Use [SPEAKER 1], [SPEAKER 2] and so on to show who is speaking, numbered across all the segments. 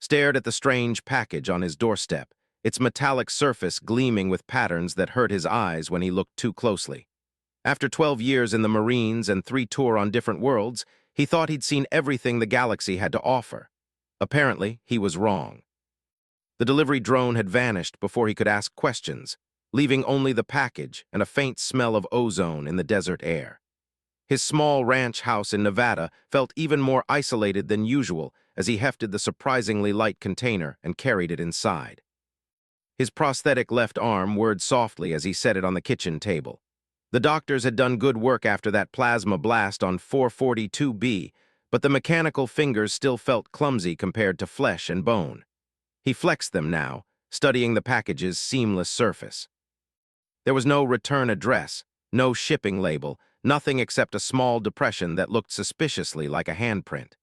[SPEAKER 1] stared at the strange package on his doorstep, its metallic surface gleaming with patterns that hurt his eyes when he looked too closely. After 12 years in the Marines and 3 tours on different worlds, he thought he'd seen everything the galaxy had to offer. Apparently, he was wrong. The delivery drone had vanished before he could ask questions, leaving only the package and a faint smell of ozone in the desert air. His small ranch house in Nevada felt even more isolated than usual as he hefted the surprisingly light container and carried it inside. His prosthetic left arm whirred softly as he set it on the kitchen table. The doctors had done good work after that plasma blast on 442B, but the mechanical fingers still felt clumsy compared to flesh and bone. He flexed them now, studying the package's seamless surface. There was no return address, no shipping label, nothing except a small depression that looked suspiciously like a handprint.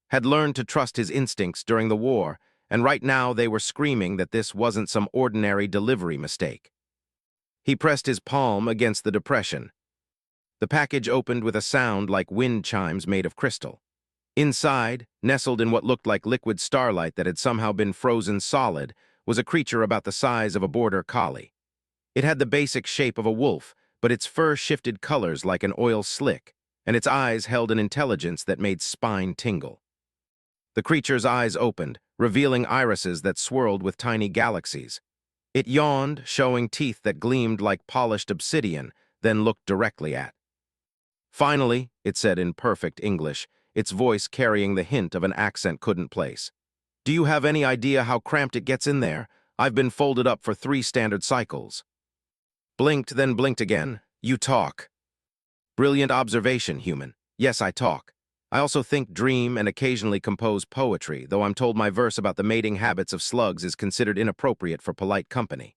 [SPEAKER 1] Had learned to trust his instincts during the war, and right now they were screaming that this wasn't some ordinary delivery mistake. He pressed his palm against the depression. The package opened with a sound like wind chimes made of crystal. Inside, nestled in what looked like liquid starlight that had somehow been frozen solid, was a creature about the size of a border collie. It had the basic shape of a wolf, but its fur shifted colors like an oil slick, and its eyes held an intelligence that made spine tingle. The creature's eyes opened, revealing irises that swirled with tiny galaxies. It yawned, showing teeth that gleamed like polished obsidian, then looked directly at. "Finally," it said in perfect English, its voice carrying the hint of an accent couldn't place. "Do you have any idea how cramped it gets in there? I've been folded up for 3 standard cycles." Blinked, then blinked again. "You talk." "Brilliant observation, human. Yes, I talk. I also think, dream, and occasionally compose poetry, though I'm told my verse about the mating habits of slugs is considered inappropriate for polite company."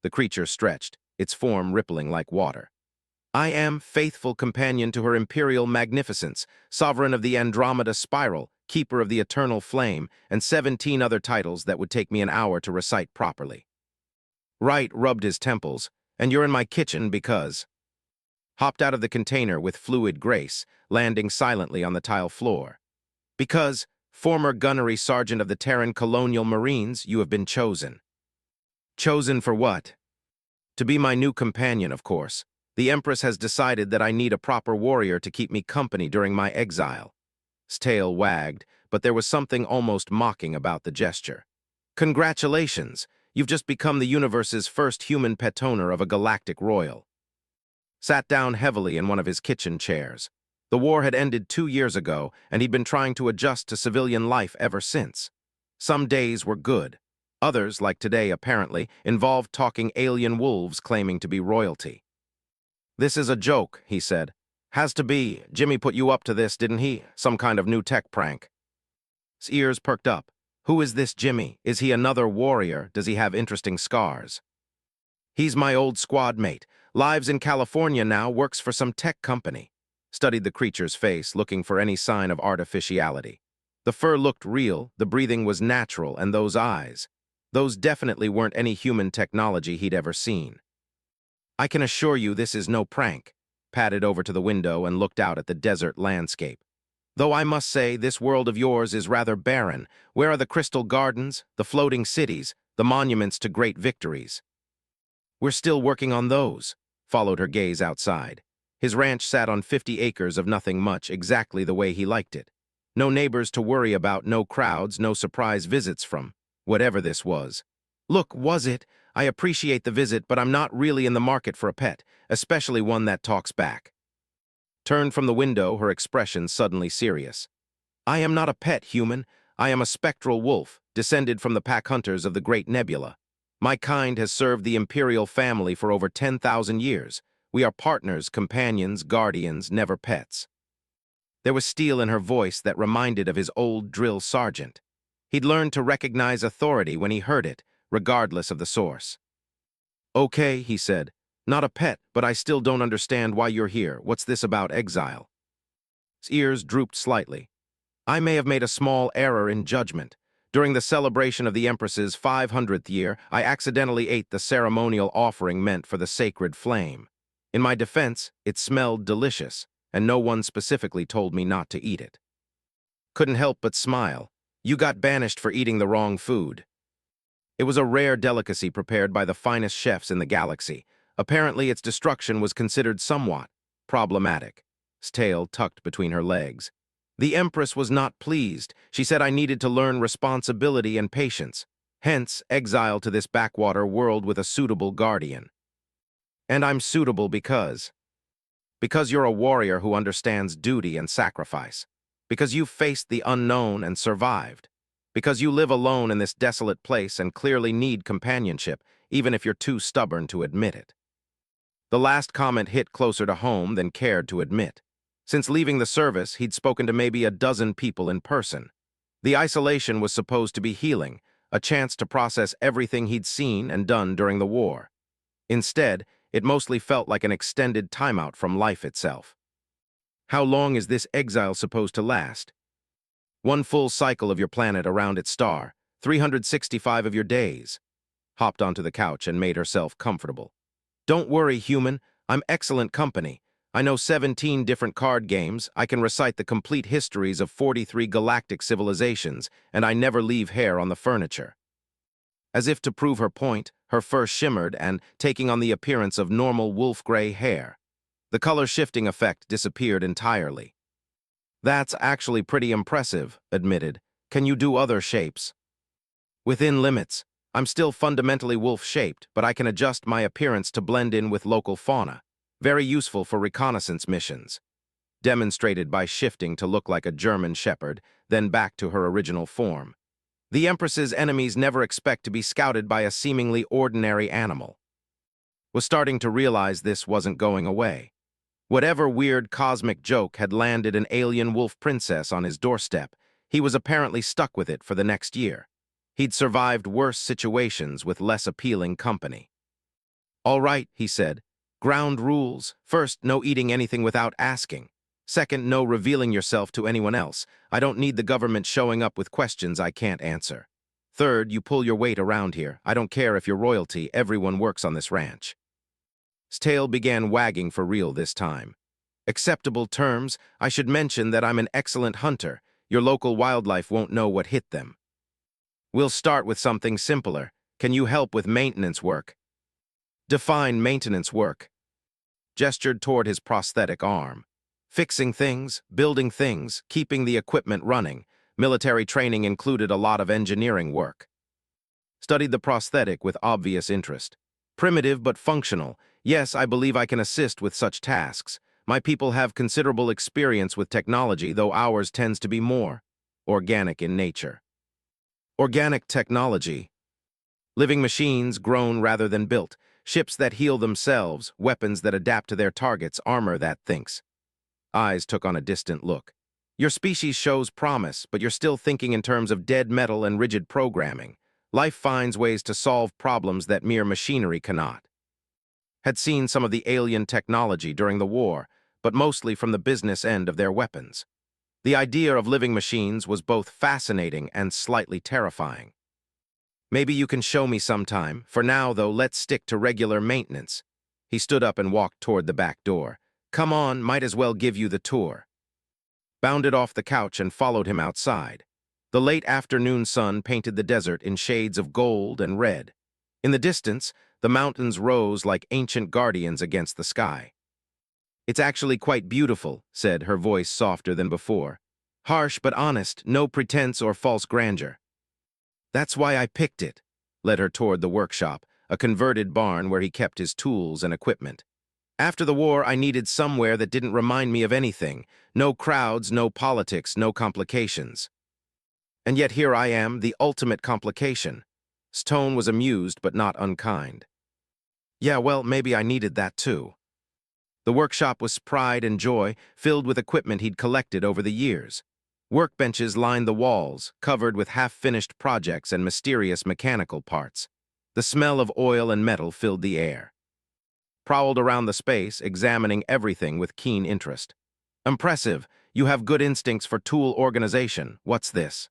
[SPEAKER 1] The creature stretched, its form rippling like water. "I am faithful companion to her imperial magnificence, sovereign of the Andromeda spiral, keeper of the eternal flame, and 17 other titles that would take me an hour to recite properly." Wright rubbed his temples. "And you're in my kitchen because—" Hopped out of the container with fluid grace, landing silently on the tile floor. "Because, former gunnery sergeant of the Terran Colonial Marines, you have been chosen." "Chosen for what?" "To be my new companion, of course. The Empress has decided that I need a proper warrior to keep me company during my exile." His tail wagged, but there was something almost mocking about the gesture. "Congratulations! You've just become the universe's first human pet owner of a galactic royal." Sat down heavily in one of his kitchen chairs. The war had ended 2 years ago, and he'd been trying to adjust to civilian life ever since. Some days were good. Others, like today apparently, involved talking alien wolves claiming to be royalty. "This is a joke," he said. "Has to be. Jimmy put you up to this, didn't he? Some kind of new tech prank." His ears perked up. "Who is this Jimmy? Is he another warrior? Does he have interesting scars?" "He's my old squad mate. Lives in California now, works for some tech company." Studied the creature's face, looking for any sign of artificiality. The fur looked real, the breathing was natural, and those eyes. Those definitely weren't any human technology he'd ever seen. "I can assure you this is no prank." Padded over to the window and looked out at the desert landscape. "Though I must say, this world of yours is rather barren. Where are the crystal gardens, the floating cities, the monuments to great victories?" "We're still working on those," followed her gaze outside. His ranch sat on 50 acres of nothing much, exactly the way he liked it. No neighbors to worry about, no crowds, no surprise visits from whatever this was. "Look, was it? I appreciate the visit, but I'm not really in the market for a pet, especially one that talks back." Turned from the window, her expression suddenly serious. "I am not a pet, human. I am a spectral wolf, descended from the pack hunters of the Great Nebula. My kind has served the imperial family for over 10,000 years. We are partners, companions, guardians, never pets." There was steel in her voice that reminded of his old drill sergeant. He'd learned to recognize authority when he heard it, regardless of the source. "Okay," he said. "Not a pet, but I still don't understand why you're here. What's this about exile?" His ears drooped slightly. "I may have made a small error in judgment. During the celebration of the Empress's 500th year, I accidentally ate the ceremonial offering meant for the sacred flame. In my defense, it smelled delicious, and no one specifically told me not to eat it." Couldn't help but smile. You got banished for eating the wrong food. It was a rare delicacy prepared by the finest chefs in the galaxy. Apparently, its destruction was considered somewhat problematic. Its tail tucked between her legs. The Empress was not pleased. She said I needed to learn responsibility and patience. Hence, exile to this backwater world with a suitable guardian. And I'm suitable because you're a warrior who understands duty and sacrifice. Because you've faced the unknown and survived. Because you live alone in this desolate place and clearly need companionship, even if you're too stubborn to admit it. The last comment hit closer to home than cared to admit. Since leaving the service, he'd spoken to maybe a dozen people in person. The isolation was supposed to be healing, a chance to process everything he'd seen and done during the war. Instead, it mostly felt like an extended timeout from life itself. How long is this exile supposed to last? One full cycle of your planet around its star, 365 of your days. Hopped onto the couch and made herself comfortable. Don't worry, human, I'm excellent company. I know 17 different card games, I can recite the complete histories of 43 galactic civilizations, and I never leave hair on the furniture. As if to prove her point, her fur shimmered and, taking on the appearance of normal wolf-gray hair. The color-shifting effect disappeared entirely. That's actually pretty impressive, admitted. Can you do other shapes? Within limits. I'm still fundamentally wolf-shaped, but I can adjust my appearance to blend in with local fauna. Very useful for reconnaissance missions. Demonstrated by shifting to look like a German shepherd, then back to her original form. The Empress's enemies never expect to be scouted by a seemingly ordinary animal. Was starting to realize this wasn't going away. Whatever weird cosmic joke had landed an alien wolf princess on his doorstep, he was apparently stuck with it for the next year. He'd survived worse situations with less appealing company. All right, he said. Ground rules. First, no eating anything without asking. Second, no revealing yourself to anyone else. I don't need the government showing up with questions I can't answer. Third, you pull your weight around here. I don't care if you're royalty, everyone works on this ranch. His tail began wagging for real this time. Acceptable terms, I should mention that I'm an excellent hunter. Your local wildlife won't know what hit them. We'll start with something simpler. Can you help with maintenance work? Define maintenance work. Gestured toward his prosthetic arm. Fixing things, building things, keeping the equipment running. Military training included a lot of engineering work. Studied the prosthetic with obvious interest. Primitive but functional. Yes, I believe I can assist with such tasks. My people have considerable experience with technology, though ours tends to be more organic in nature. Organic technology. Living machines grown rather than built. Ships that heal themselves, weapons that adapt to their targets, armor that thinks. Eyes took on a distant look. Your species shows promise, but you're still thinking in terms of dead metal and rigid programming. Life finds ways to solve problems that mere machinery cannot. Had seen some of the alien technology during the war, but mostly from the business end of their weapons. The idea of living machines was both fascinating and slightly terrifying. Maybe you can show me sometime. For now, though, let's stick to regular maintenance. He stood up and walked toward the back door. Come on, might as well give you the tour. Bounded off the couch and followed him outside. The late afternoon sun painted the desert in shades of gold and red. In the distance, the mountains rose like ancient guardians against the sky. It's actually quite beautiful, said, her voice softer than before. Harsh but honest, no pretense or false grandeur. That's why I picked it, led her toward the workshop, a converted barn where he kept his tools and equipment. After the war, I needed somewhere that didn't remind me of anything. No crowds, no politics, no complications. And yet here I am, the ultimate complication. His tone was amused but not unkind. Yeah, well, maybe I needed that too. The workshop was pride and joy, filled with equipment he'd collected over the years. Workbenches lined the walls, covered with half-finished projects and mysterious mechanical parts. The smell of oil and metal filled the air. Prowled around the space, examining everything with keen interest. Impressive. You have good instincts for tool organization. What's this?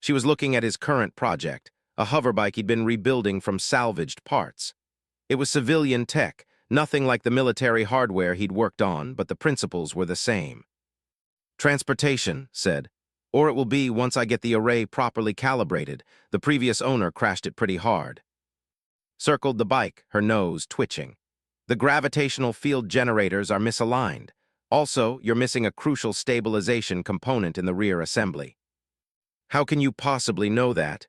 [SPEAKER 1] She was looking at his current project, a hoverbike he'd been rebuilding from salvaged parts. It was civilian tech, nothing like the military hardware he'd worked on, but the principles were the same. Transportation, said. Or it will be once I get the array properly calibrated. The previous owner crashed it pretty hard. Circled the bike, her nose twitching. The gravitational field generators are misaligned. Also, you're missing a crucial stabilization component in the rear assembly. How can you possibly know that?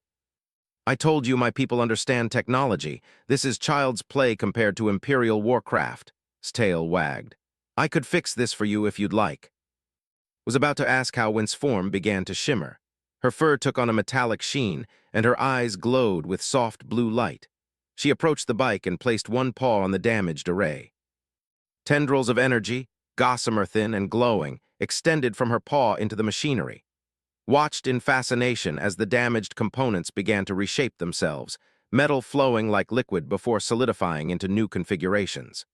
[SPEAKER 1] I told you my people understand technology. This is child's play compared to Imperial warcraft. Tail wagged. I could fix this for you if you'd like. Was about to ask how whence form began to shimmer. Her fur took on a metallic sheen, and her eyes glowed with soft blue light. She approached the bike and placed one paw on the damaged array. Tendrils of energy, gossamer thin and glowing, extended from her paw into the machinery. Watched in fascination as the damaged components began to reshape themselves, metal flowing like liquid before solidifying into new configurations.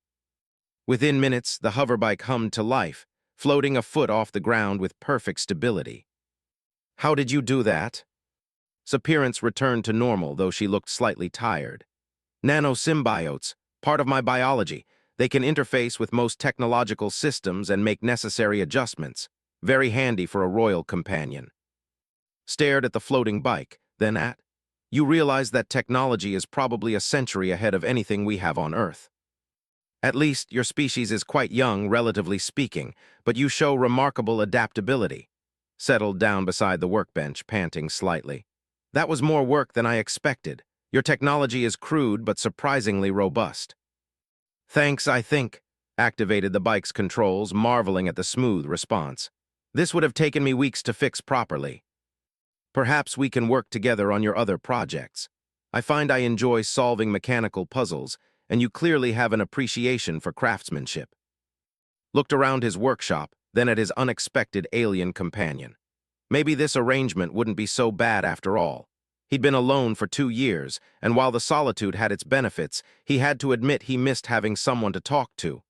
[SPEAKER 1] Within minutes, the hoverbike hummed to life, floating a foot off the ground with perfect stability. How did you do that? Her appearance returned to normal, though she looked slightly tired. Nanosymbiotes, part of my biology. They can interface with most technological systems and make necessary adjustments. Very handy for a royal companion. Stared at the floating bike, then at. You realize that technology is probably a century ahead of anything we have on Earth. At least, your species is quite young, relatively speaking, but you show remarkable adaptability. Settled down beside the workbench, panting slightly. That was more work than I expected. Your technology is crude but surprisingly robust. Thanks, I think. Activated the bike's controls, marveling at the smooth response. This would have taken me weeks to fix properly. Perhaps we can work together on your other projects. I find I enjoy solving mechanical puzzles, and you clearly have an appreciation for craftsmanship. Looked around his workshop, then at his unexpected alien companion. Maybe this arrangement wouldn't be so bad after all. He'd been alone for 2 years, and while the solitude had its benefits, he had to admit he missed having someone to talk to.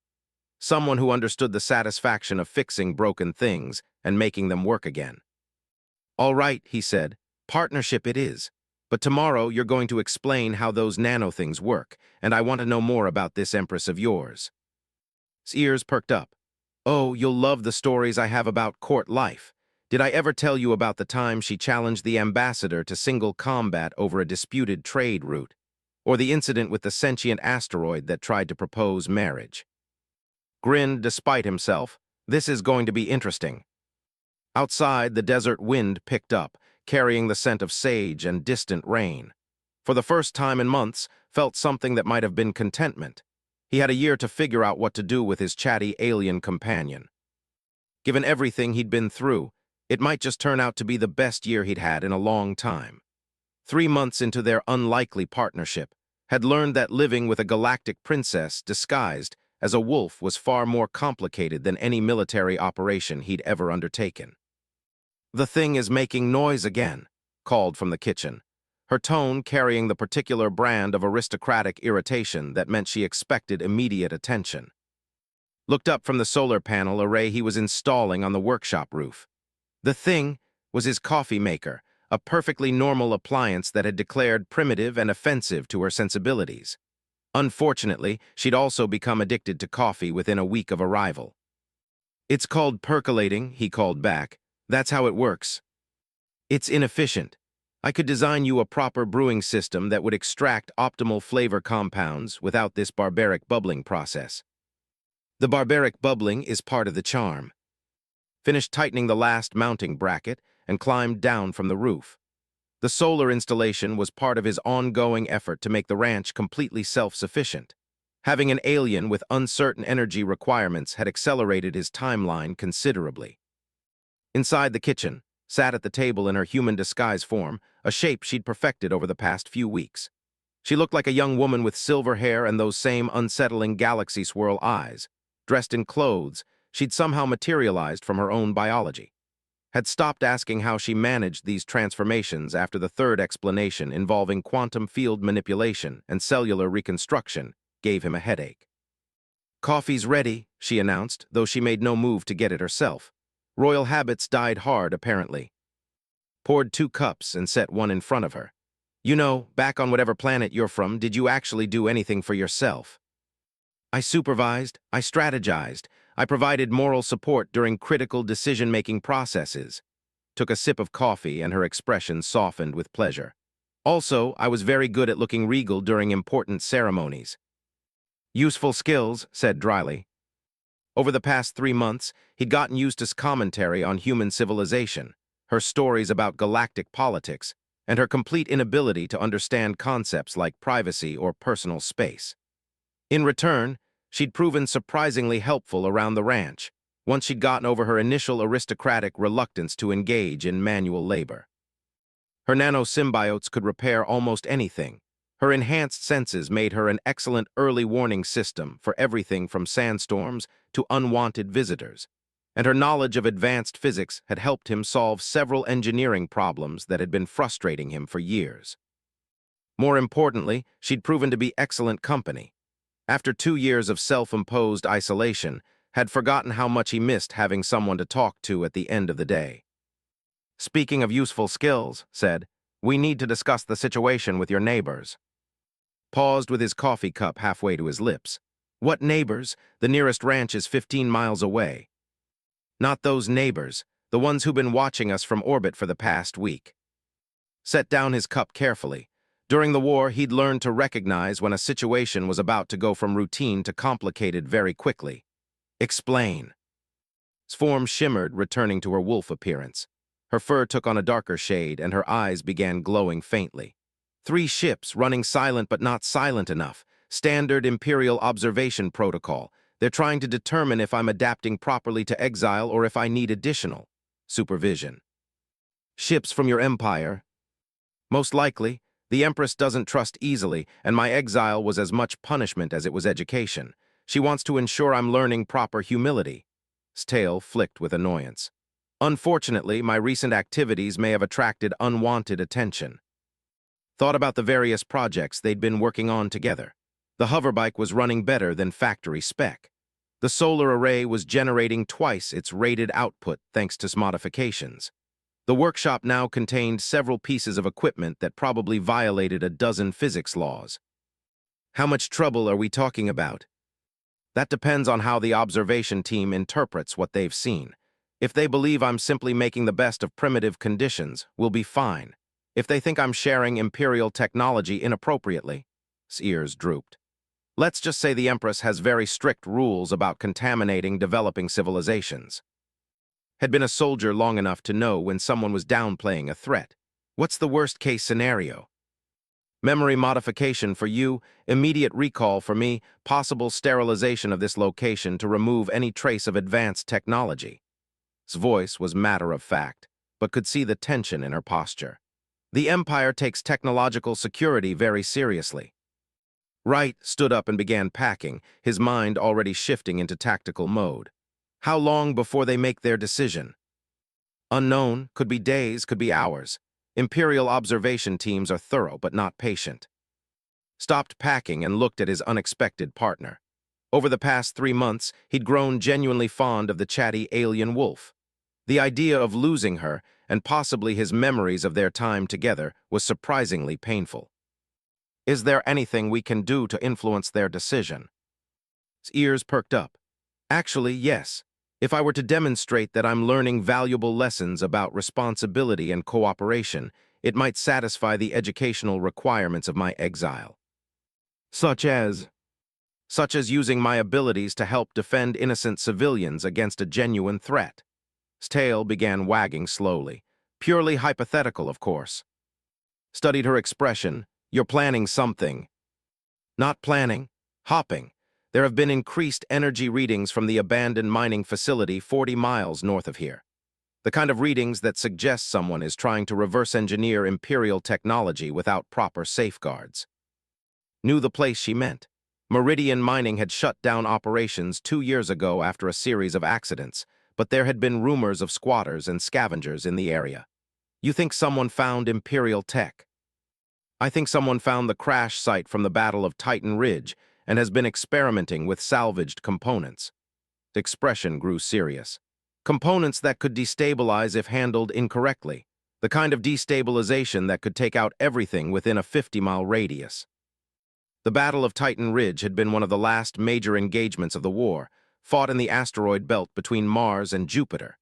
[SPEAKER 1] Someone who understood the satisfaction of fixing broken things and making them work again. All right, he said, partnership it is. But tomorrow you're going to explain how those nano things work, and I want to know more about this empress of yours. His ears perked up. Oh, you'll love the stories I have about court life. Did I ever tell you about the time she challenged the ambassador to single combat over a disputed trade route? Or the incident with the sentient asteroid that tried to propose marriage? Grinned despite himself. This is going to be interesting. Outside, the desert wind picked up, carrying the scent of sage and distant rain. For the first time in months, felt something that might have been contentment. He had a year to figure out what to do with his chatty alien companion. Given everything he'd been through, it might just turn out to be the best year he'd had in a long time. 3 months into their unlikely partnership, had learned that living with a galactic princess disguised as a wolf was far more complicated than any military operation he'd ever undertaken. The thing is making noise again, called from the kitchen, her tone carrying the particular brand of aristocratic irritation that meant she expected immediate attention. Looked up from the solar panel array he was installing on the workshop roof. The thing was his coffee maker, a perfectly normal appliance that had declared primitive and offensive to her sensibilities. Unfortunately, she'd also become addicted to coffee within a week of arrival. It's called percolating, he called back. That's how it works. It's inefficient. I could design you a proper brewing system that would extract optimal flavor compounds without this barbaric bubbling process. The barbaric bubbling is part of the charm. Finished tightening the last mounting bracket and climbed down from the roof. The solar installation was part of his ongoing effort to make the ranch completely self-sufficient. Having an alien with uncertain energy requirements had accelerated his timeline considerably. Inside the kitchen, sat at the table in her human disguise form, a shape she'd perfected over the past few weeks. She looked like a young woman with silver hair and those same unsettling galaxy swirl eyes. Dressed in clothes, she'd somehow materialized from her own biology. Had stopped asking how she managed these transformations after the third explanation involving quantum field manipulation and cellular reconstruction gave him a headache. Coffee's ready, she announced, though she made no move to get it herself. Royal habits died hard, apparently. Poured 2 cups and set one in front of her. You know, back on whatever planet you're from, did you actually do anything for yourself? I supervised, I strategized, I provided moral support during critical decision-making processes. took a sip of coffee, and her expression softened with pleasure. Also, I was very good at looking regal during important ceremonies. Useful skills, said dryly. Over the past 3 months, he'd gotten used to commentary on human civilization, her stories about galactic politics, and her complete inability to understand concepts like privacy or personal space. In return, she'd proven surprisingly helpful around the ranch, once she'd gotten over her initial aristocratic reluctance to engage in manual labor. Her nanosymbiotes could repair almost anything. Her enhanced senses made her an excellent early warning system for everything from sandstorms to unwanted visitors, and her knowledge of advanced physics had helped him solve several engineering problems that had been frustrating him for years. More importantly, she'd proven to be excellent company. After 2 years of self-imposed isolation, had forgotten how much he missed having someone to talk to at the end of the day. Speaking of useful skills, said, we need to discuss the situation with your neighbors. Paused with his coffee cup halfway to his lips. What neighbors? The nearest ranch is 15 miles away. Not those neighbors, the ones who've been watching us from orbit for the past week. Set down his cup carefully. During the war, he'd learned to recognize when a situation was about to go from routine to complicated very quickly. Explain. His form shimmered, returning to her wolf appearance. Her fur took on a darker shade, and her eyes began glowing faintly. 3 ships, running silent but not silent enough. Standard Imperial observation protocol. They're trying to determine if I'm adapting properly to exile or if I need additional supervision. Ships from your empire? Most likely. The Empress doesn't trust easily, and my exile was as much punishment as it was education. She wants to ensure I'm learning proper humility. His tail flicked with annoyance. Unfortunately, my recent activities may have attracted unwanted attention. Thought about the various projects they'd been working on together. The hoverbike was running better than factory spec. The solar array was generating twice its rated output thanks to modifications. The workshop now contained several pieces of equipment that probably violated a dozen physics laws. How much trouble are we talking about? That depends on how the observation team interprets what they've seen. If they believe I'm simply making the best of primitive conditions, we'll be fine. If they think I'm sharing Imperial technology inappropriately, his ears drooped. Let's just say the Empress has very strict rules about contaminating developing civilizations. Had been a soldier long enough to know when someone was downplaying a threat. What's the worst-case scenario? Memory modification for you, immediate recall for me, possible sterilization of this location to remove any trace of advanced technology. His voice was matter-of-fact, but could see the tension in her posture. The Empire takes technological security very seriously. Wright stood up and began packing, his mind already shifting into tactical mode. How long before they make their decision? Unknown, could be days, could be hours. Imperial observation teams are thorough but not patient. Stopped packing and looked at his unexpected partner. Over the past 3 months, he'd grown genuinely fond of the chatty alien wolf. The idea of losing her, and possibly his memories of their time together, was surprisingly painful. Is there anything we can do to influence their decision? His ears perked up. Actually, yes. If I were to demonstrate that I'm learning valuable lessons about responsibility and cooperation, it might satisfy the educational requirements of my exile. Such as using my abilities to help defend innocent civilians against a genuine threat. His tail began wagging slowly. Purely hypothetical, of course. Studied her expression. You're planning something. Not planning. Hopping. There have been increased energy readings from the abandoned mining facility 40 miles north of here. The kind of readings that suggest someone is trying to reverse engineer Imperial technology without proper safeguards. Knew the place she meant. Meridian Mining had shut down operations 2 years ago after a series of accidents, but there had been rumors of squatters and scavengers in the area. You think someone found Imperial tech? I think someone found the crash site from the Battle of Titan Ridge and has been experimenting with salvaged components. The expression grew serious. Components that could destabilize if handled incorrectly. The kind of destabilization that could take out everything within a 50-mile radius. The Battle of Titan Ridge had been one of the last major engagements of the war, fought in the asteroid belt between Mars and Jupiter.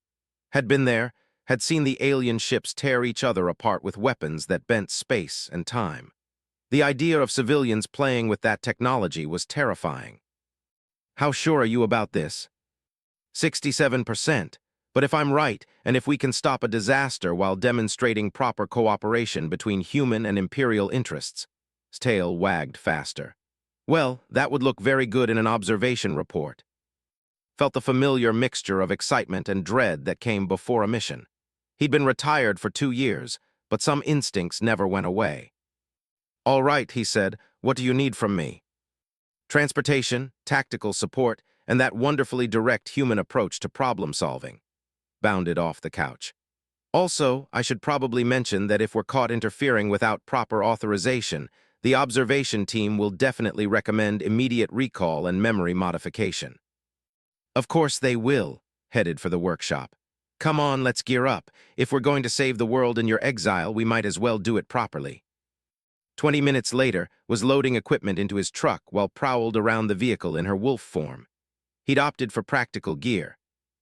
[SPEAKER 1] Had been there, had seen the alien ships tear each other apart with weapons that bent space and time. The idea of civilians playing with that technology was terrifying. How sure are you about this? 67%. But if I'm right, and if we can stop a disaster while demonstrating proper cooperation between human and imperial interests, his tail wagged faster. Well, that would look very good in an observation report. Felt the familiar mixture of excitement and dread that came before a mission. He'd been retired for 2 years, but some instincts never went away. All right, he said, what do you need from me? Transportation, tactical support, and that wonderfully direct human approach to problem solving. Bounded off the couch. Also, I should probably mention that if we're caught interfering without proper authorization, the observation team will definitely recommend immediate recall and memory modification. Of course they will, headed for the workshop. Come on, let's gear up. If we're going to save the world in your exile, we might as well do it properly. 20 minutes later, was loading equipment into his truck while prowled around the vehicle in her wolf form. He'd opted for practical gear.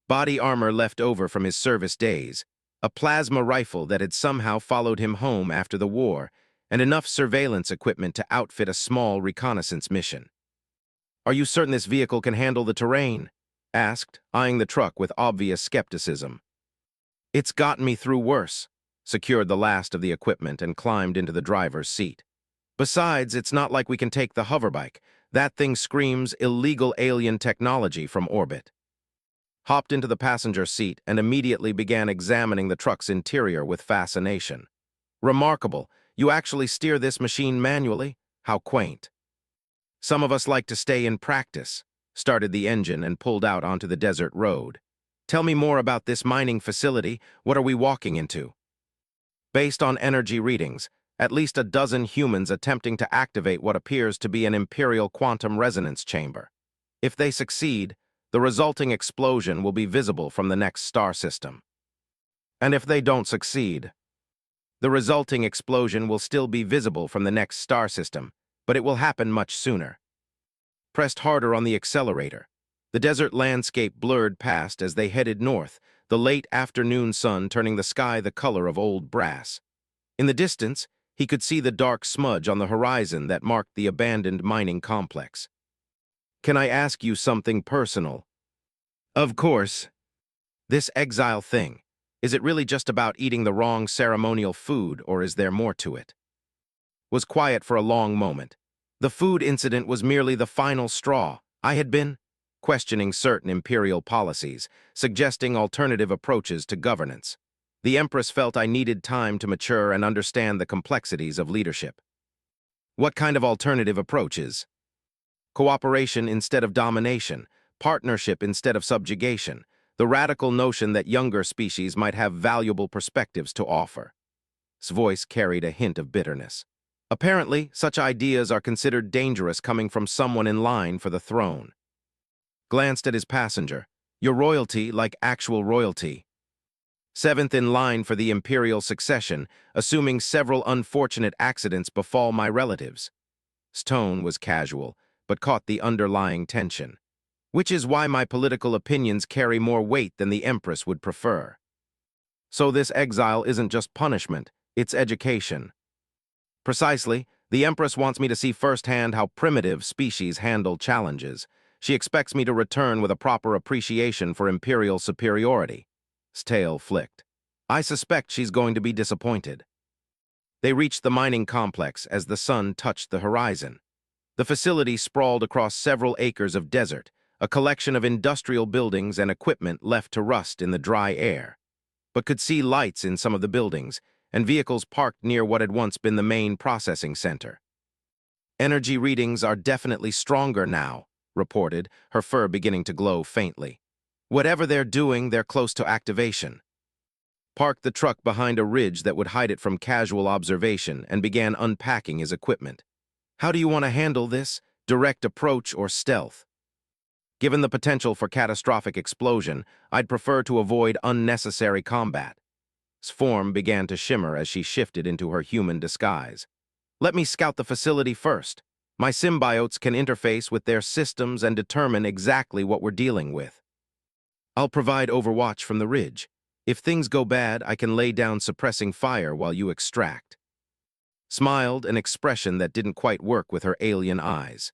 [SPEAKER 1] Body armor left over from his service days, a plasma rifle that had somehow followed him home after the war, and enough surveillance equipment to outfit a small reconnaissance mission. Are you certain this vehicle can handle the terrain? Asked, eyeing the truck with obvious skepticism. It's gotten me through worse. Secured the last of the equipment and climbed into the driver's seat. Besides, it's not like we can take the hoverbike. That thing screams illegal alien technology from orbit. Hopped into the passenger seat and immediately began examining the truck's interior with fascination. Remarkable, you actually steer this machine manually? How quaint. Some of us like to stay in practice. Started the engine and pulled out onto the desert road. Tell me more about this mining facility. What are we walking into? Based on energy readings, at least a dozen humans attempting to activate what appears to be an Imperial quantum resonance chamber. If they succeed, the resulting explosion will be visible from the next star system. And if they don't succeed, the resulting explosion will still be visible from the next star system, but it will happen much sooner. Pressed harder on the accelerator. The desert landscape blurred past as they headed north, the late afternoon sun turning the sky the color of old brass. In the distance, he could see the dark smudge on the horizon that marked the abandoned mining complex. Can I ask you something personal? Of course. This exile thing, is it really just about eating the wrong ceremonial food, or is there more to it? Was quiet for a long moment. The food incident was merely the final straw. I had been questioning certain imperial policies, suggesting alternative approaches to governance. The Empress felt I needed time to mature and understand the complexities of leadership. What kind of alternative approaches? Cooperation instead of domination, partnership instead of subjugation, the radical notion that younger species might have valuable perspectives to offer. His voice carried a hint of bitterness. Apparently, such ideas are considered dangerous coming from someone in line for the throne. Glanced at his passenger. Your royalty, like actual royalty. 7th in line for the imperial succession, assuming several unfortunate accidents befall my relatives. His tone was casual, but caught the underlying tension. Which is why my political opinions carry more weight than the Empress would prefer. So this exile isn't just punishment, it's education. Precisely, the Empress wants me to see firsthand how primitive species handle challenges. She expects me to return with a proper appreciation for imperial superiority. His tail flicked. I suspect she's going to be disappointed. They reached the mining complex as the sun touched the horizon. The facility sprawled across several acres of desert, a collection of industrial buildings and equipment left to rust in the dry air. But could see lights in some of the buildings, and vehicles parked near what had once been the main processing center. Energy readings are definitely stronger now, reported, her fur beginning to glow faintly. Whatever they're doing, they're close to activation. Parked the truck behind a ridge that would hide it from casual observation and began unpacking his equipment. How do you want to handle this? Direct approach or stealth? Given the potential for catastrophic explosion, I'd prefer to avoid unnecessary combat. His form began to shimmer as she shifted into her human disguise. Let me scout the facility first. My symbiotes can interface with their systems and determine exactly what we're dealing with. I'll provide overwatch from the ridge. If things go bad, I can lay down suppressing fire while you extract. Smiled, an expression that didn't quite work with her alien eyes.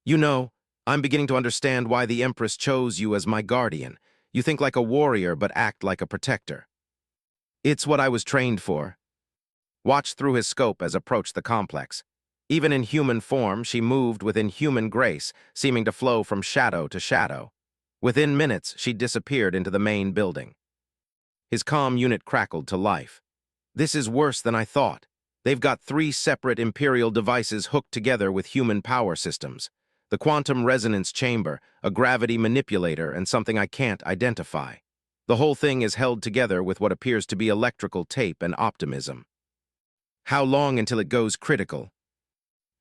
[SPEAKER 1] You know, I'm beginning to understand why the Empress chose you as my guardian. You think like a warrior but act like a protector. It's what I was trained for. Watched through his scope as approached the complex. Even in human form, she moved with inhuman grace, seeming to flow from shadow to shadow. Within minutes, she disappeared into the main building. His comm unit crackled to life. This is worse than I thought. They've got 3 separate Imperial devices hooked together with human power systems. The quantum resonance chamber, a gravity manipulator, and something I can't identify. The whole thing is held together with what appears to be electrical tape and optimism. How long until it goes critical?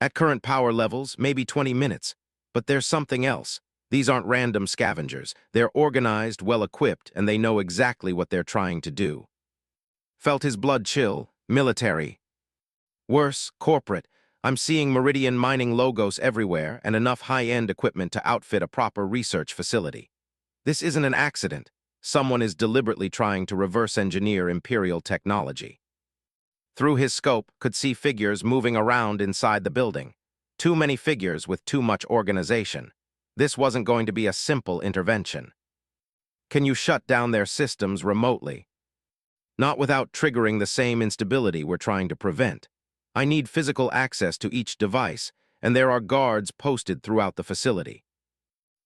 [SPEAKER 1] At current power levels, maybe 20 minutes. But there's something else. These aren't random scavengers. They're organized, well-equipped, and they know exactly what they're trying to do. Felt his blood chill. Military. Worse, corporate. I'm seeing Meridian mining logos everywhere and enough high-end equipment to outfit a proper research facility. This isn't an accident. Someone is deliberately trying to reverse engineer Imperial technology. Through his scope, could see figures moving around inside the building. Too many figures with too much organization. This wasn't going to be a simple intervention. Can you shut down their systems remotely? Not without triggering the same instability we're trying to prevent. I need physical access to each device, and there are guards posted throughout the facility.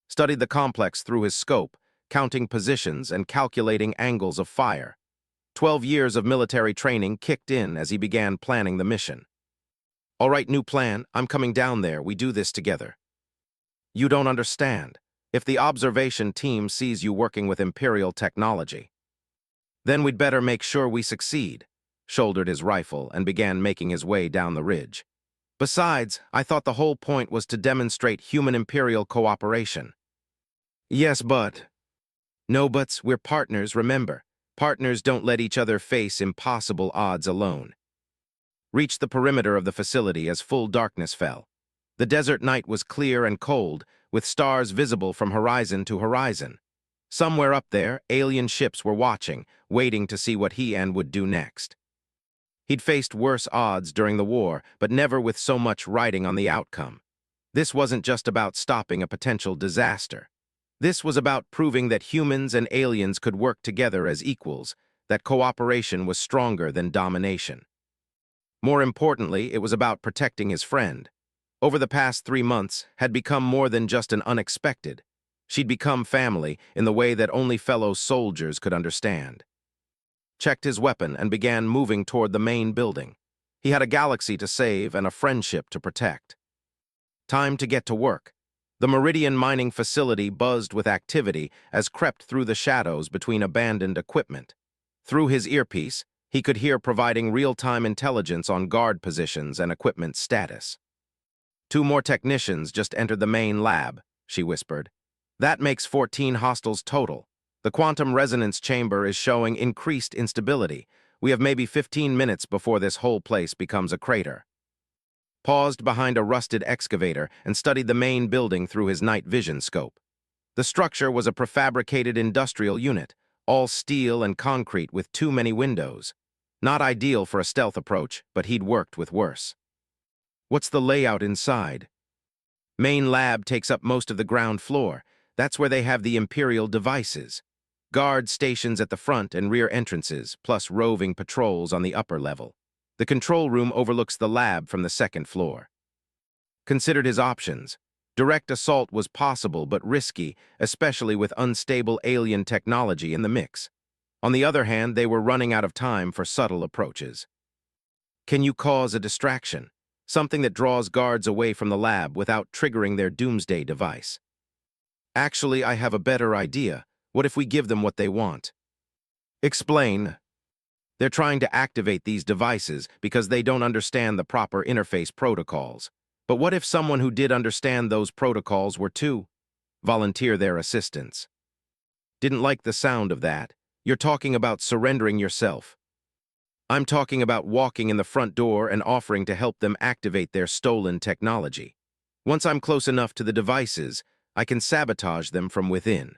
[SPEAKER 1] Studied the complex through his scope, counting positions and calculating angles of fire. 12 years of military training kicked in as he began planning the mission. All right, new plan. I'm coming down there. We do this together. You don't understand. If the observation team sees you working with Imperial technology, then we'd better make sure we succeed. Shouldered his rifle and began making his way down the ridge. Besides, I thought the whole point was to demonstrate human-Imperial cooperation. Yes, but... No buts, we're partners, remember. Partners don't let each other face impossible odds alone. Reached the perimeter of the facility as full darkness fell. The desert night was clear and cold, with stars visible from horizon to horizon. Somewhere up there, alien ships were watching, waiting to see what he would do next. He'd faced worse odds during the war, but never with so much riding on the outcome. This wasn't just about stopping a potential disaster. This was about proving that humans and aliens could work together as equals, that cooperation was stronger than domination. More importantly, it was about protecting his friend. Over the past 3 months, had become more than just an unexpected. She'd become family in the way that only fellow soldiers could understand. Checked his weapon and began moving toward the main building. He had a galaxy to save and a friendship to protect. Time to get to work. The Meridian mining facility buzzed with activity as crept through the shadows between abandoned equipment. Through his earpiece, he could hear providing real-time intelligence on guard positions and equipment status. 2 more technicians just entered the main lab, she whispered. That makes 14 hostiles total. The quantum resonance chamber is showing increased instability. We have maybe 15 minutes before this whole place becomes a crater. Paused behind a rusted excavator and studied the main building through his night vision scope. The structure was a prefabricated industrial unit, all steel and concrete with too many windows. Not ideal for a stealth approach, but he'd worked with worse. What's the layout inside? Main lab takes up most of the ground floor. That's where they have the Imperial devices. Guard stations at the front and rear entrances, plus roving patrols on the upper level. The control room overlooks the lab from the 2nd floor. Considered his options. Direct assault was possible but risky, especially with unstable alien technology in the mix. On the other hand, they were running out of time for subtle approaches. Can you cause a distraction? Something that draws guards away from the lab without triggering their doomsday device. Actually, I have a better idea. What if we give them what they want? Explain. They're trying to activate these devices because they don't understand the proper interface protocols. But what if someone who did understand those protocols were to volunteer their assistance? Didn't like the sound of that. You're talking about surrendering yourself. I'm talking about walking in the front door and offering to help them activate their stolen technology. Once I'm close enough to the devices, I can sabotage them from within.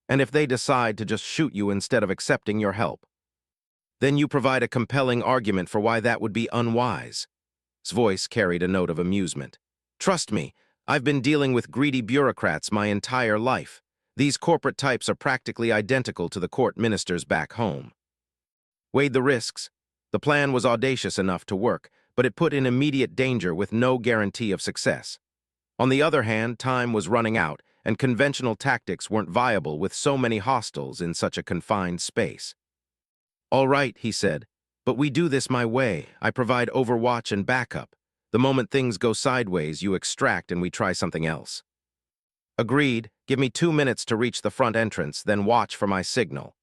[SPEAKER 1] And if they decide to just shoot you instead of accepting your help, then you provide a compelling argument for why that would be unwise. His voice carried a note of amusement. Trust me, I've been dealing with greedy bureaucrats my entire life. These corporate types are practically identical to the court ministers back home. Weighed the risks. The plan was audacious enough to work, but it put in immediate danger with no guarantee of success. On the other hand, time was running out, and conventional tactics weren't viable with so many hostiles in such a confined space. All right, he said, but we do this my way. I provide overwatch and backup. The moment things go sideways, you extract and we try something else. Agreed. Give me 2 minutes to reach the front entrance, then watch for my signal.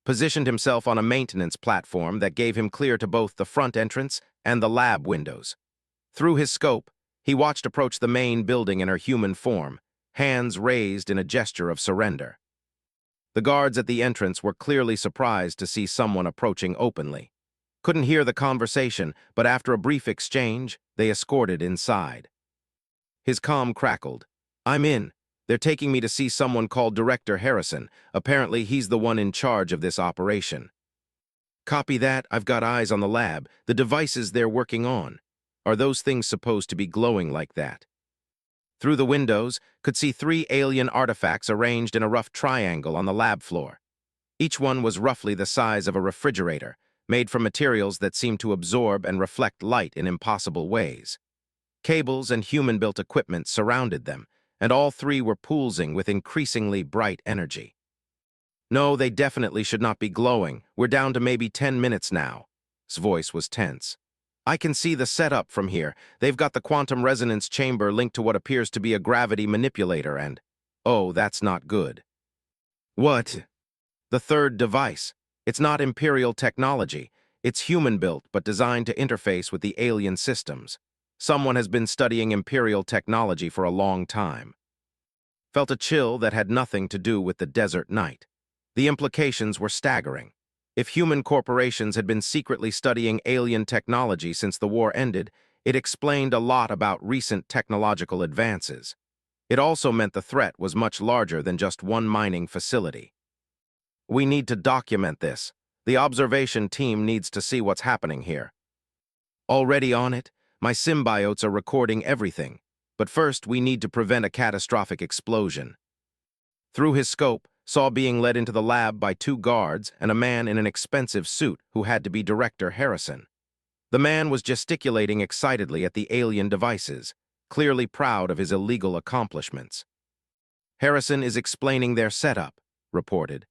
[SPEAKER 1] Positioned himself on a maintenance platform that gave him clear to both the front entrance and the lab windows. Through his scope, he watched approach the main building in her human form, hands raised in a gesture of surrender. The guards at the entrance were clearly surprised to see someone approaching openly. Couldn't hear the conversation, but after a brief exchange, they escorted inside. His comm crackled. I'm in. They're taking me to see someone called Director Harrison. Apparently, he's the one in charge of this operation. Copy that. I've got eyes on the lab, the devices they're working on. Are those things supposed to be glowing like that? Through the windows, could see 3 alien artifacts arranged in a rough triangle on the lab floor. Each one was roughly the size of a refrigerator, made from materials that seemed to absorb and reflect light in impossible ways. Cables and human-built equipment surrounded them, and all 3 were pulsing with increasingly bright energy. No, they definitely should not be glowing. We're down to maybe 10 minutes now. His voice was tense. I can see the setup from here. They've got the quantum resonance chamber linked to what appears to be a gravity manipulator and... Oh, that's not good. What? The third device. It's not Imperial technology. It's human-built, but designed to interface with the alien systems. Someone has been studying Imperial technology for a long time. Felt a chill that had nothing to do with the desert night. The implications were staggering. If human corporations had been secretly studying alien technology since the war ended, it explained a lot about recent technological advances. It also meant the threat was much larger than just one mining facility. We need to document this. The observation team needs to see what's happening here. Already on it, my symbiotes are recording everything, but first we need to prevent a catastrophic explosion. Through his scope, saw being led into the lab by 2 guards and a man in an expensive suit who had to be Director Harrison. The man was gesticulating excitedly at the alien devices, clearly proud of his illegal accomplishments. Harrison is explaining their setup, reported.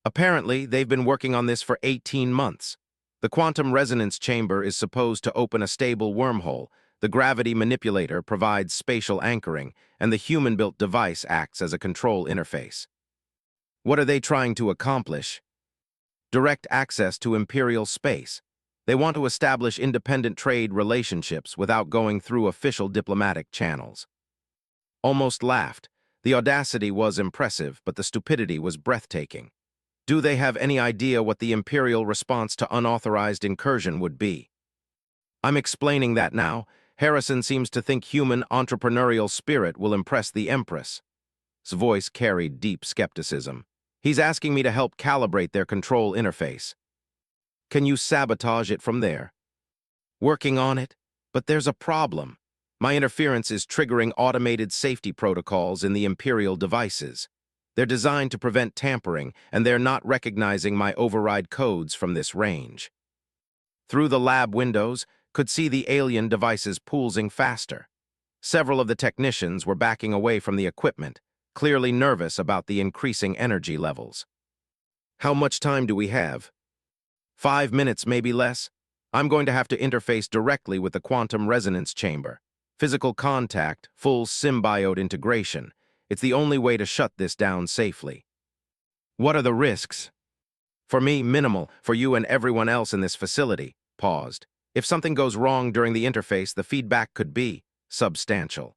[SPEAKER 1] Apparently, they've been working on this for 18 months. The quantum resonance chamber is supposed to open a stable wormhole, the gravity manipulator provides spatial anchoring, and the human-built device acts as a control interface. What are they trying to accomplish? Direct access to Imperial space. They want to establish independent trade relationships without going through official diplomatic channels. Almost laughed. The audacity was impressive, but the stupidity was breathtaking. Do they have any idea what the Imperial response to unauthorized incursion would be? I'm explaining that now. Harrison seems to think human entrepreneurial spirit will impress the Empress. His voice carried deep skepticism. He's asking me to help calibrate their control interface. Can you sabotage it from there? Working on it, but there's a problem. My interference is triggering automated safety protocols in the Imperial devices. They're designed to prevent tampering, and they're not recognizing my override codes from this range. Through the lab windows, could see the alien devices pulsing faster. Several of the technicians were backing away from the equipment, clearly nervous about the increasing energy levels. How much time do we have? 5 minutes, maybe less. I'm going to have to interface directly with the quantum resonance chamber. Physical contact, full symbiote integration. It's the only way to shut this down safely. What are the risks? For me, minimal. For you and everyone else in this facility. Paused. If something goes wrong during the interface, the feedback could be substantial.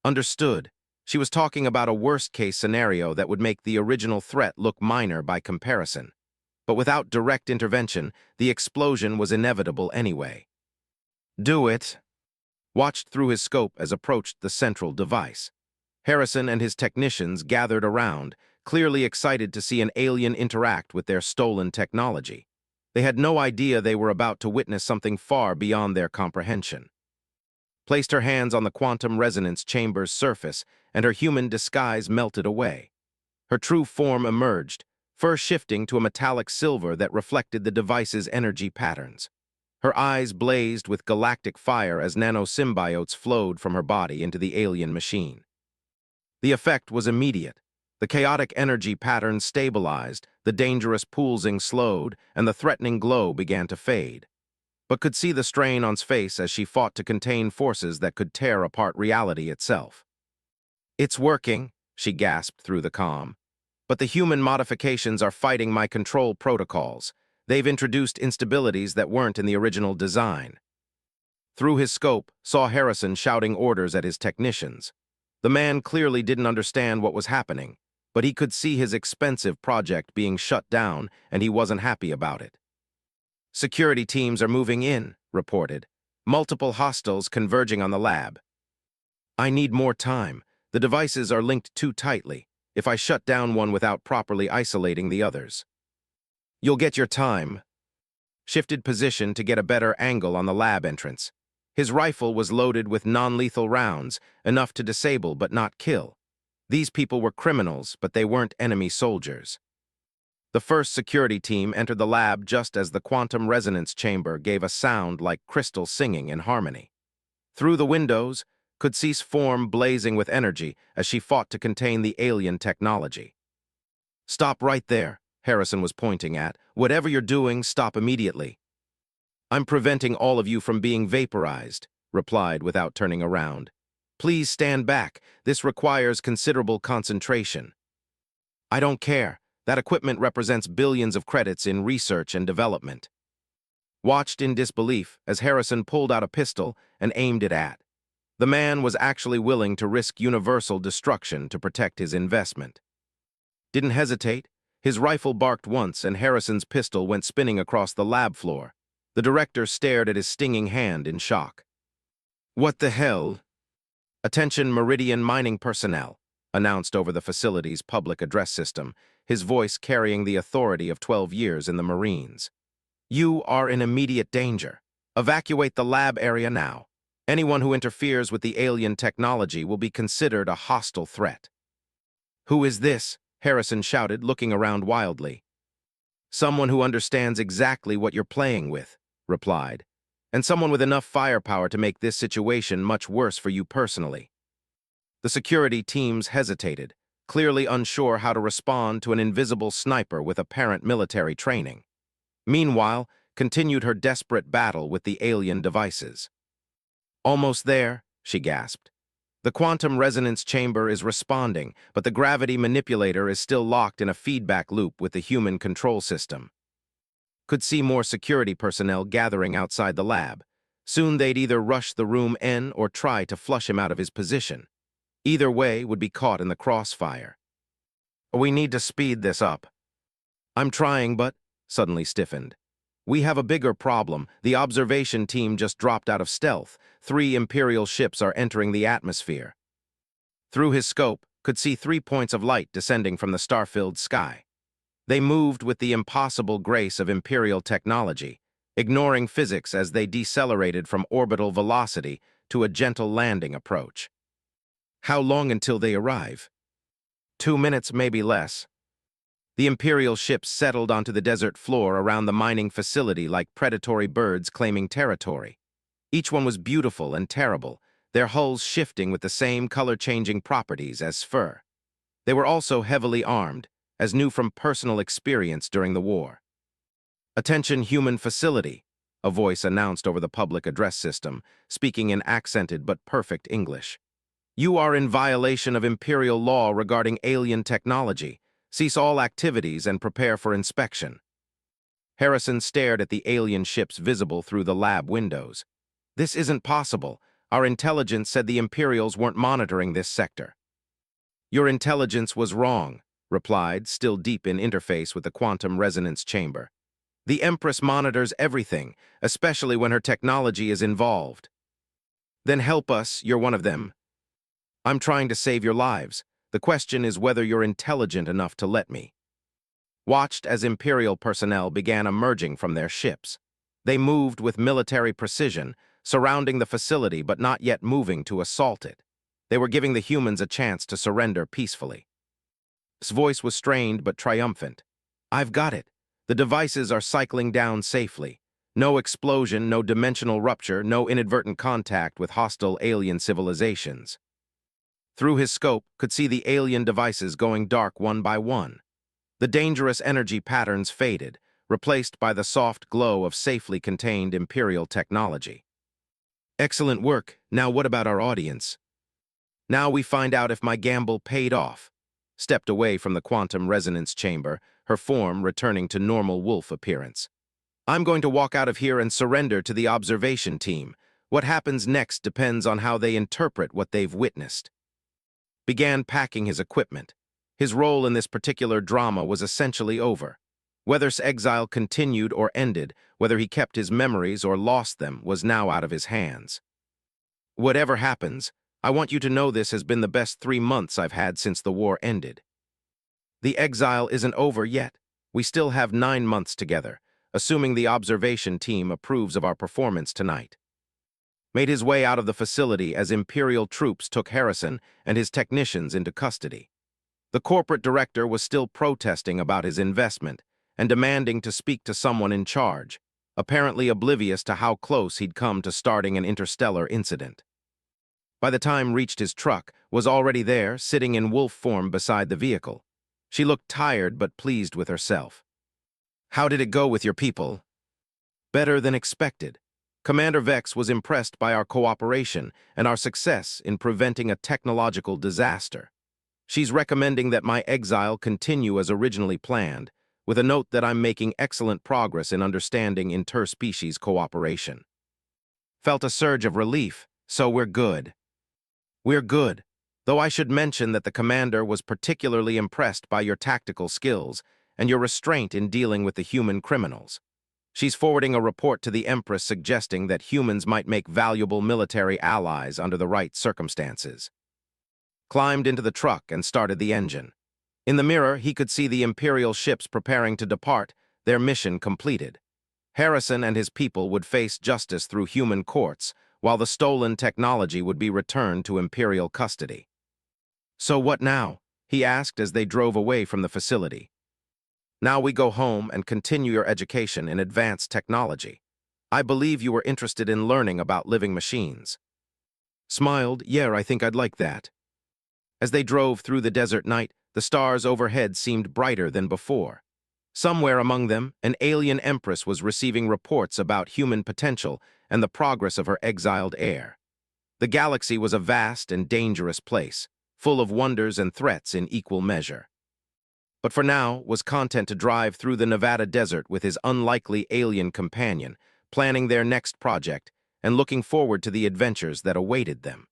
[SPEAKER 1] Understood. She was talking about a worst-case scenario that would make the original threat look minor by comparison. But without direct intervention, the explosion was inevitable anyway. Do it. Watched through his scope as approached the central device. Harrison and his technicians gathered around, clearly excited to see an alien interact with their stolen technology. They had no idea they were about to witness something far beyond their comprehension. Placed her hands on the quantum resonance chamber's surface, and her human disguise melted away. Her true form emerged, first shifting to a metallic silver that reflected the device's energy patterns. Her eyes blazed with galactic fire as nanosymbiotes flowed from her body into the alien machine. The effect was immediate. The chaotic energy patterns stabilized, the dangerous pulsing slowed, and the threatening glow began to fade. But could see the strain on her face as she fought to contain forces that could tear apart reality itself. "It's working," she gasped through the calm. "But the human modifications are fighting my control protocols. They've introduced instabilities that weren't in the original design." Through his scope, saw Harrison shouting orders at his technicians. The man clearly didn't understand what was happening, but he could see his expensive project being shut down, and he wasn't happy about it. "Security teams are moving in," reported. "Multiple hostiles converging on the lab." "I need more time. The devices are linked too tightly. If I shut down one without properly isolating the others." "You'll get your time." Shifted position to get a better angle on the lab entrance. His rifle was loaded with non-lethal rounds, enough to disable but not kill. These people were criminals, but they weren't enemy soldiers. The first security team entered the lab just as the quantum resonance chamber gave a sound like crystal singing in harmony. Through the windows, could see form blazing with energy as she fought to contain the alien technology. "Stop right there," Harrison was pointing at. "Whatever you're doing, stop immediately." "I'm preventing all of you from being vaporized," replied without turning around. "Please stand back. This requires considerable concentration." "I don't care. That equipment represents billions of credits in research and development." Watched in disbelief as Harrison pulled out a pistol and aimed it at. The man was actually willing to risk universal destruction to protect his investment. Didn't hesitate. His rifle barked once and Harrison's pistol went spinning across the lab floor. The director stared at his stinging hand in shock. "What the hell?" "Attention Meridian mining personnel," announced over the facility's public address system, his voice carrying the authority of 12 years in the Marines. "You are in immediate danger. Evacuate the lab area now. Anyone who interferes with the alien technology will be considered a hostile threat." "Who is this?" Harrison shouted, looking around wildly. "Someone who understands exactly what you're playing with," replied, "and someone with enough firepower to make this situation much worse for you personally." The security teams hesitated, clearly unsure how to respond to an invisible sniper with apparent military training. Meanwhile, continued her desperate battle with the alien devices. "Almost there," she gasped. "The quantum resonance chamber is responding, but the gravity manipulator is still locked in a feedback loop with the human control system." Could see more security personnel gathering outside the lab. Soon they'd either rush the room in or try to flush him out of his position. Either way would be caught in the crossfire. "We need to speed this up." "I'm trying, but," suddenly stiffened. "We have a bigger problem. The observation team just dropped out of stealth. 3 Imperial ships are entering the atmosphere." Through his scope, could see 3 points of light descending from the star-filled sky. They moved with the impossible grace of Imperial technology, ignoring physics as they decelerated from orbital velocity to a gentle landing approach. "How long until they arrive?" 2 minutes, maybe less." The Imperial ships settled onto the desert floor around the mining facility like predatory birds claiming territory. Each one was beautiful and terrible, their hulls shifting with the same color-changing properties as fur. They were also heavily armed, as knew from personal experience during the war. "Attention human facility," a voice announced over the public address system, speaking in accented but perfect English. "You are in violation of Imperial law regarding alien technology. Cease all activities and prepare for inspection." Harrison stared at the alien ships visible through the lab windows. "This isn't possible. Our intelligence said the Imperials weren't monitoring this sector." "Your intelligence was wrong," replied, still deep in interface with the quantum resonance chamber. "The Empress monitors everything, especially when her technology is involved." "Then help us, you're one of them." "I'm trying to save your lives. The question is whether you're intelligent enough to let me." Watched as Imperial personnel began emerging from their ships. They moved with military precision, surrounding the facility but not yet moving to assault it. They were giving the humans a chance to surrender peacefully. His voice was strained but triumphant. "I've got it. The devices are cycling down safely. No explosion, no dimensional rupture, no inadvertent contact with hostile alien civilizations." Through his scope, could see the alien devices going dark one by one. The dangerous energy patterns faded, replaced by the soft glow of safely contained Imperial technology. "Excellent work. Now what about our audience?" Now we find out if my gamble paid off. Stepped away from the quantum resonance chamber, her form returning to normal wolf appearance. "I'm going to walk out of here and surrender to the observation team. What happens next depends on how they interpret what they've witnessed." Began packing his equipment. His role in this particular drama was essentially over. Whether his exile continued or ended, whether he kept his memories or lost them, was now out of his hands. "Whatever happens, I want you to know this has been the best 3 months I've had since the war ended. The exile isn't over yet. We still have 9 months together, assuming the observation team approves of our performance tonight." Made his way out of the facility as Imperial troops took Harrison and his technicians into custody. The corporate director was still protesting about his investment and demanding to speak to someone in charge, apparently oblivious to how close he'd come to starting an interstellar incident. By the time reached his truck, was already there, sitting in wolf form beside the vehicle. She looked tired but pleased with herself. "How did it go with your people?" "Better than expected. Commander Vex was impressed by our cooperation and our success in preventing a technological disaster. She's recommending that my exile continue as originally planned, with a note that I'm making excellent progress in understanding interspecies cooperation." Felt a surge of relief, so we're good. "We're good, though I should mention that the commander was particularly impressed by your tactical skills and your restraint in dealing with the human criminals. She's forwarding a report to the Empress suggesting that humans might make valuable military allies under the right circumstances." Climbed into the truck and started the engine. In the mirror, he could see the Imperial ships preparing to depart, their mission completed. Harrison and his people would face justice through human courts, while the stolen technology would be returned to Imperial custody. "So what now?" he asked as they drove away from the facility. "Now we go home and continue your education in advanced technology. I believe you were interested in learning about living machines." Smiled, "Yeah, I think I'd like that." As they drove through the desert night, the stars overhead seemed brighter than before. Somewhere among them, an alien empress was receiving reports about human potential and the progress of her exiled heir. The galaxy was a vast and dangerous place, full of wonders and threats in equal measure. But for now was content to drive through the Nevada desert with his unlikely alien companion, planning their next project and looking forward to the adventures that awaited them.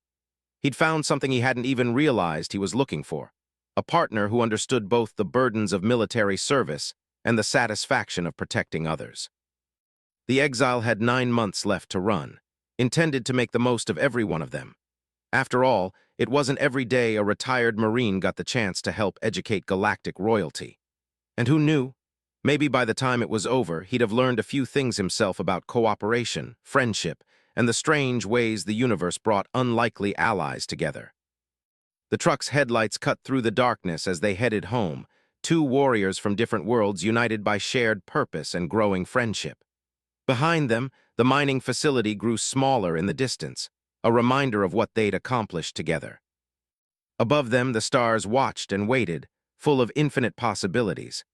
[SPEAKER 1] He'd found something he hadn't even realized he was looking for, a partner who understood both the burdens of military service and the satisfaction of protecting others. The exile had 9 months left to run, intended to make the most of every one of them. After all, it wasn't every day a retired Marine got the chance to help educate galactic royalty. And who knew? Maybe by the time it was over, he'd have learned a few things himself about cooperation, friendship, and the strange ways the universe brought unlikely allies together. The truck's headlights cut through the darkness as they headed home, 2 warriors from different worlds united by shared purpose and growing friendship. Behind them, the mining facility grew smaller in the distance, a reminder of what they'd accomplished together. Above them, the stars watched and waited, full of infinite possibilities.